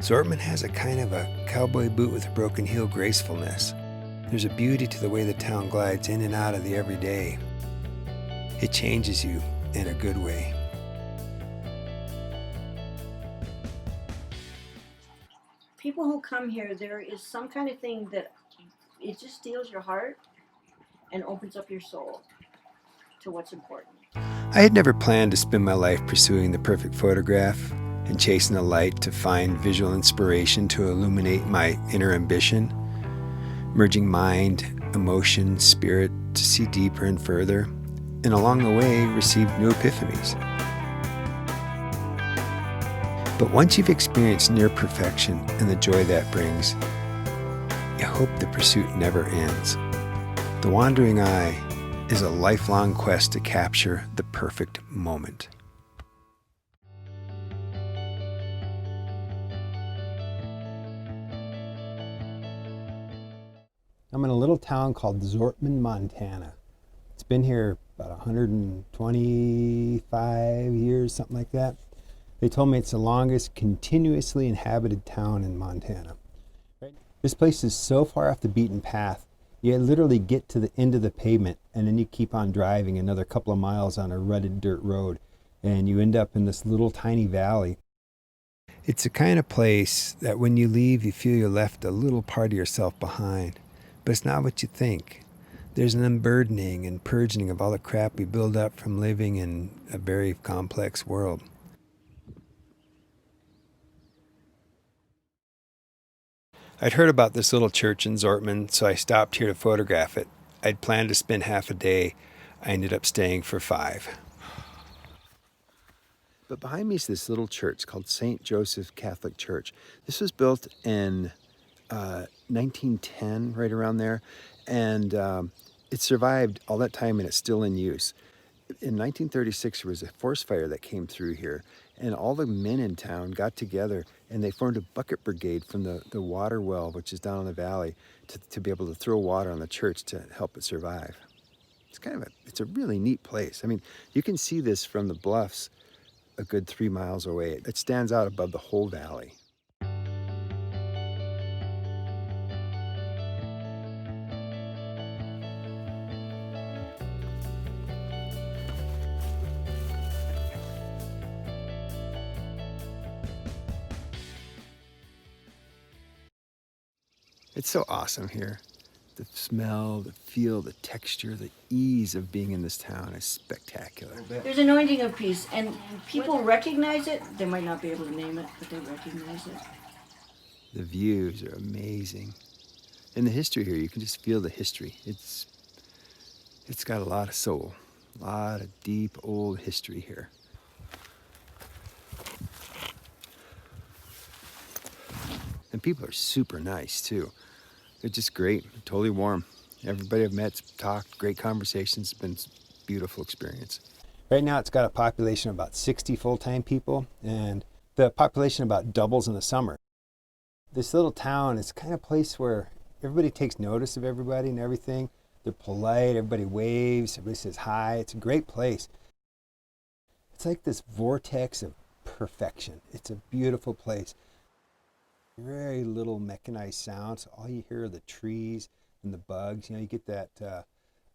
Zortman has a kind of a cowboy boot with a broken heel gracefulness. There's a beauty to the way the town glides in and out of the everyday. It changes you in a good way. People who come here, there is some kind of thing that it just steals your heart and opens up your soul to what's important. I had never planned to spend my life pursuing the perfect photograph and chasing the light to find visual inspiration to illuminate my inner ambition, merging mind, emotion, spirit to see deeper and further, and along the way received new epiphanies. But once you've experienced near perfection and the joy that brings, you hope the pursuit never ends. The wandering eye is a lifelong quest to capture the perfect moment. I'm in a little town called Zortman, Montana. It's been here about 125 years, something like that. They told me it's the longest continuously inhabited town in Montana. This place is so far off the beaten path, you literally get to the end of the pavement and then you keep on driving another couple of miles on a rutted dirt road and you end up in this little tiny valley. It's the kind of place that when you leave, you feel you left a little part of yourself behind. But it's not what you think. There's an unburdening and purging of all the crap we build up from living in a very complex world. I'd heard about this little church in Zortman, so I stopped here to photograph it. I'd planned to spend half a day. I ended up staying for 5. But behind me is this little church called St. Joseph Catholic Church. This was built in 1910, right around there, and it survived all that time and it's still in use. In 1936, there was a forest fire that came through here, and all the men in town got together and they formed a bucket brigade from the water well, which is down in the valley, to be able to throw water on the church to help it survive. It's a really neat place. I mean, you can see this from the bluffs a good 3 miles away. It stands out above the whole valley. It's so awesome here. The smell, the feel, the texture, the ease of being in this town is spectacular. There's anointing of peace, and people recognize it. They might not be able to name it, but they recognize it. The views are amazing. And the history here, you can just feel the history. It's got a lot of soul, a lot of deep, old history here. And people are super nice too. They're just great, totally warm. Everybody I've met's talked, great conversations. It's been a beautiful experience. Right now it's got a population of about 60 full-time people, and the population about doubles in the summer. This little town is kind of a place where everybody takes notice of everybody and everything. They're polite, everybody waves, everybody says hi. It's a great place. It's like this vortex of perfection. It's a beautiful place. Very little mechanized sounds. All you hear are the trees and the bugs. You know, you get that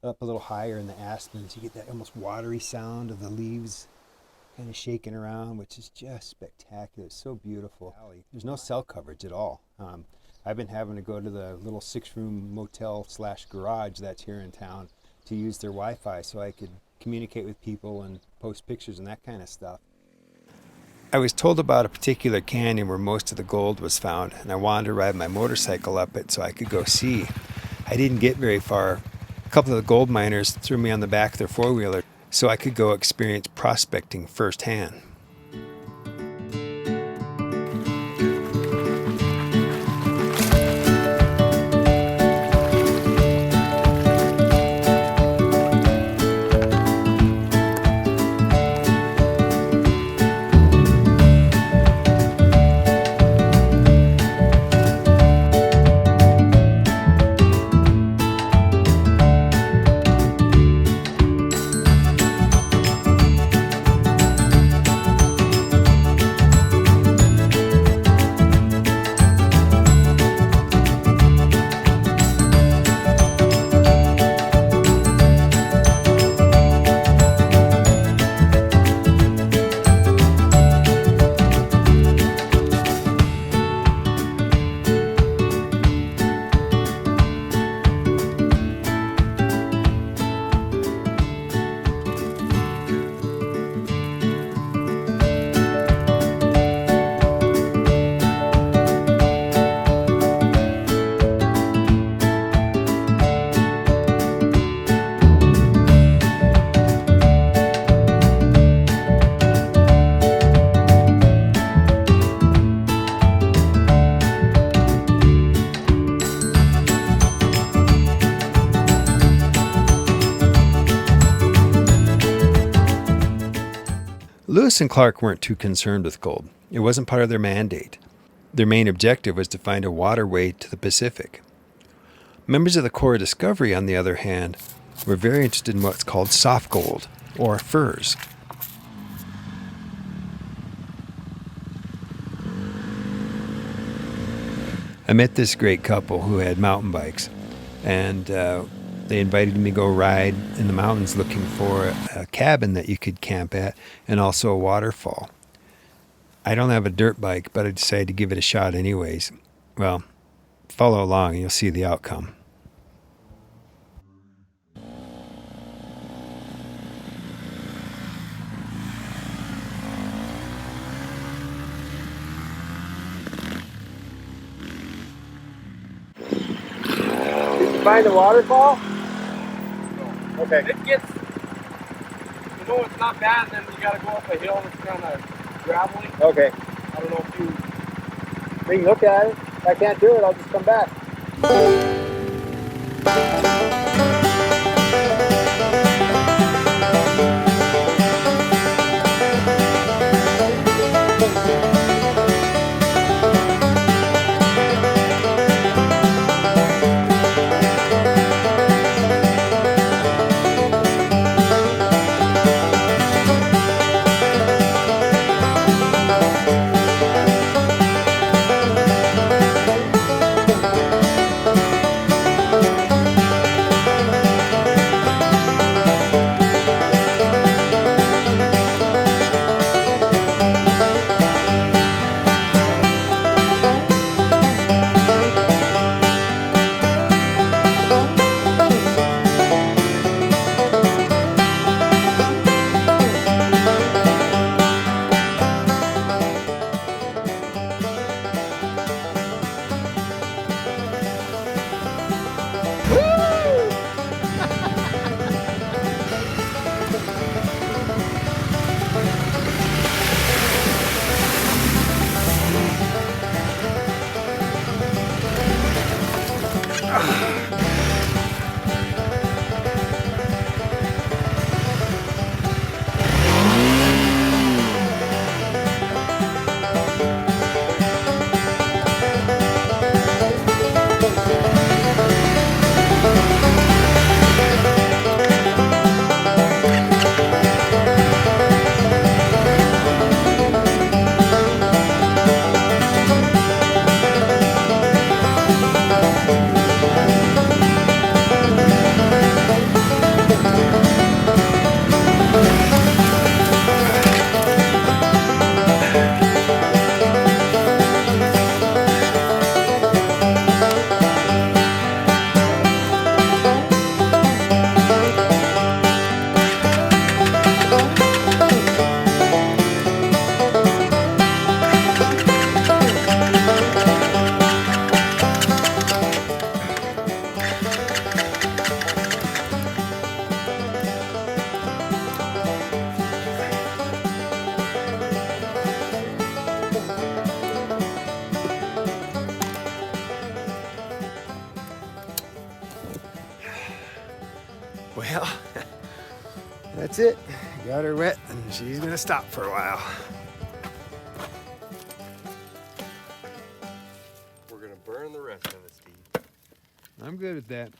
up a little higher in the aspens. You get that almost watery sound of the leaves kind of shaking around, which is just spectacular. It's so beautiful. There's no cell coverage at all. I've been having to go to the little 6-room motel / garage that's here in town to use their Wi-Fi so I could communicate with people and post pictures and that kind of stuff. I was told about a particular canyon where most of the gold was found, and I wanted to ride my motorcycle up it so I could go see. I didn't get very far. A couple of the gold miners threw me on the back of their 4-wheeler so I could go experience prospecting firsthand. Lewis and Clark weren't too concerned with gold. It wasn't part of their mandate. Their main objective was to find a waterway to the Pacific. Members of the Corps of Discovery, on the other hand, were very interested in what's called soft gold, or furs. I met this great couple who had mountain bikes, and they invited me to go ride in the mountains looking for a cabin that you could camp at and also a waterfall. I don't have a dirt bike, but I decided to give it a shot anyways. Well, follow along and you'll see the outcome. Did you find the waterfall? No. Okay. It gets, it's not bad, and then you gotta go up a hill that's kind of gravelly. Okay. I don't know if you... We can look at it. If I can't do it, I'll just come back. Well, that's it. Got her wet and she's gonna stop for a while. We're gonna burn the rest of it, Steve. I'm good at that.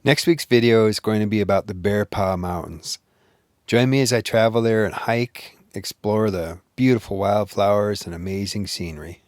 Next week's video is going to be about the Bear Paw Mountains. Join me as I travel there and hike, explore the beautiful wildflowers and amazing scenery.